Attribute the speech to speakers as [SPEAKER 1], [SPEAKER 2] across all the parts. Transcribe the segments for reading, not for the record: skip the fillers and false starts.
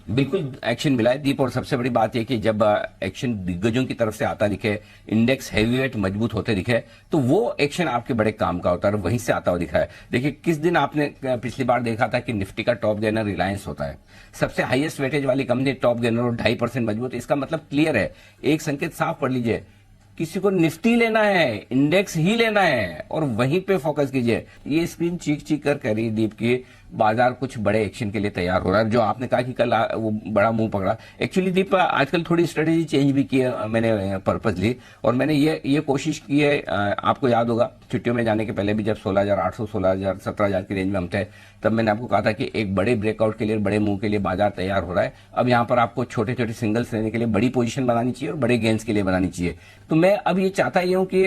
[SPEAKER 1] बिल्कुल एक्शन मिला है दीप। और सबसे बड़ी बात यह कि जब एक्शन दिग्गजों की तरफ से आता दिखे, इंडेक्स हैवीवेट मजबूत होते दिखे, तो वो एक्शन आपके बड़े काम का होता है और वहीं से आता हुआ दिखा है। देखिए किस दिन आपने पिछली बार देखा था कि निफ्टी का टॉप गेनर रिलायंस होता है, सबसे हाईएस्ट वेटेज वाली कंपनी टॉप गेनर और 2.5% मजबूत। इसका मतलब क्लियर है, एक संकेत साफ पढ़ लीजिए, किसी को निफ्टी लेना है, इंडेक्स ही लेना है और वहीं पे फोकस कीजिए। ये स्क्रीन चीख चीख कर कह रही है दीप की बाजार कुछ बड़े एक्शन के लिए तैयार हो रहा है। जो आपने कहा कि कल वो बड़ा मुंह पकड़ा, एक्चुअली दीप आजकल थोड़ी स्ट्रेटेजी चेंज भी की है मैंने पर्पजली। और मैंने ये कोशिश की है, आपको याद होगा छुट्टियों में जाने के पहले भी जब 16,800 16,000 17,000 की रेंज में हम थे, तब मैंने आपको कहा था कि एक बड़े ब्रेकआउट के लिए, बड़े मुंह के लिए बाजार तैयार हो रहा है। अब यहाँ पर आपको छोटे छोटे सिंगल्स लेने के लिए बड़ी पोजीशन बनानी चाहिए और बड़े गेंस के लिए बनानी चाहिए। तो मैं अब ये चाहता ही हूं कि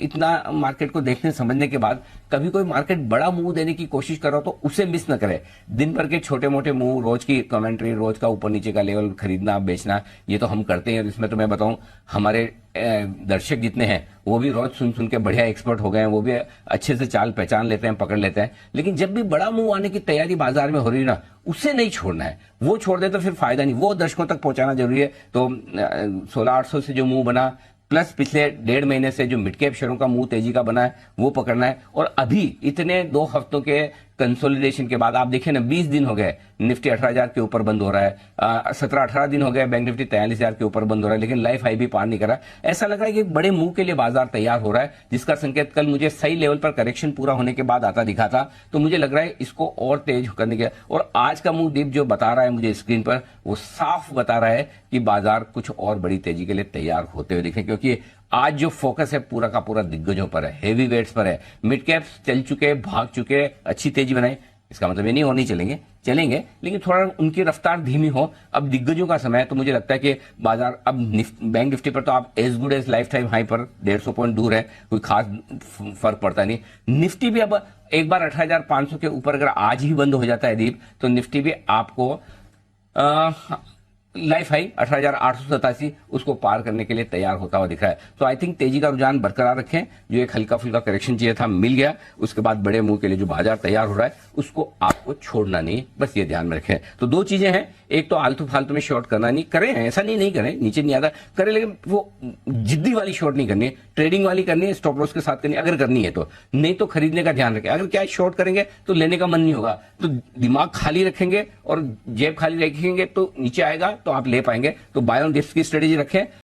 [SPEAKER 1] इतना मार्केट को देखने समझने के बाद कभी कोई मार्केट बड़ा मूव देने की कोशिश करो तो उसे मिस न करे। दिन भर के छोटे मोटे मूव, रोज की कमेंट्री, रोज का ऊपर नीचे का लेवल खरीदना बेचना, ये तो हम करते हैं। इसमें तो मैं बताऊं, हमारे दर्शक जितने हैं वो भी रोज सुन सुन के बढ़िया एक्सपर्ट हो गए हैं, वो भी अच्छे से चाल पहचान लेते हैं, पकड़ लेते हैं। लेकिन जब भी बड़ा मूव आने की तैयारी बाजार में हो रही है ना, उसे नहीं छोड़ना है। वो छोड़ दे तो फिर फायदा नहीं, वो दर्शकों तक पहुंचाना जरूरी है। तो 16,800 से जो मूव बना, प्लस पिछले 1.5 महीने से जो मिड कैप शेयरों का मुंह तेजी का बना है, वो पकड़ना है। और अभी इतने 2 हफ्तों के कंसोलिडेशन के बाद आप देखिए ना, 20 दिन हो गए निफ्टी 18,000 के ऊपर बंद हो रहा है, 17-18 दिन हो गए बैंक निफ्टी 43,000 के ऊपर बंद हो रहा है, लेकिन लाइफ हाई भी पार नहीं कर रहा। ऐसा लग रहा है कि एक बड़े मुंह के लिए बाजार तैयार हो रहा है, जिसका संकेत कल मुझे सही लेवल पर करेक्शन पूरा होने के बाद आता दिखा था। तो मुझे लग रहा है इसको और तेज करने के, और आज का मुंह दीप जो बता रहा है मुझे स्क्रीन पर, वो साफ बता रहा है कि बाजार कुछ और बड़ी तेजी के लिए तैयार होते हुए दिखे। क्योंकि आज जो फोकस है पूरा का पूरा दिग्गजों पर है, हेवी वेट्स पर है। मिड कैप्स चल चुके, भाग चुके, अच्छी तेजी बनाई, इसका मतलब ये नहीं और नहीं चलेंगे, लेकिन थोड़ा उनकी रफ्तार धीमी हो। अब दिग्गजों का समय है, तो मुझे लगता है कि बाजार अब बैंक निफ्टी पर तो आप as good as lifetime high पर 150 पॉइंट दूर है, कोई खास फर्क पड़ता नहीं। निफ्टी भी अब एक बार 18,500 के ऊपर अगर आज ही बंद हो जाता है दीप, तो निफ्टी भी आपको लाइफ हाई 18,887 उसको पार करने के लिए तैयार होता हुआ दिख रहा है। तो आई थिंक तेजी का रुझान बरकरार रखें। जो एक हल्का फुल्का करेक्शन चाहिए था मिल गया, उसके बाद बड़े मुंह के लिए जो बाजार तैयार हो रहा है उसको आपको छोड़ना नहीं, बस ये ध्यान में रखें। तो 2 चीजें हैं, एक तो आलतू फालतू में शॉर्ट करना नहीं, करें ऐसा नहीं करें, नीचे नहीं आता करें, लेकिन वो जिद्दी वाली शॉर्ट नहीं करनी है, ट्रेडिंग वाली करनी है, स्टॉप लॉस के साथ करनी है अगर करनी है तो। नहीं तो खरीदने का ध्यान रखें। अगर क्या शॉर्ट करेंगे तो लेने का मन नहीं होगा, तो दिमाग खाली रखेंगे और जेब खाली रखेंगे तो नीचे आएगा तो आप ले पाएंगे। तो बाय ऑन डिप्स की स्ट्रेटेजी रखें।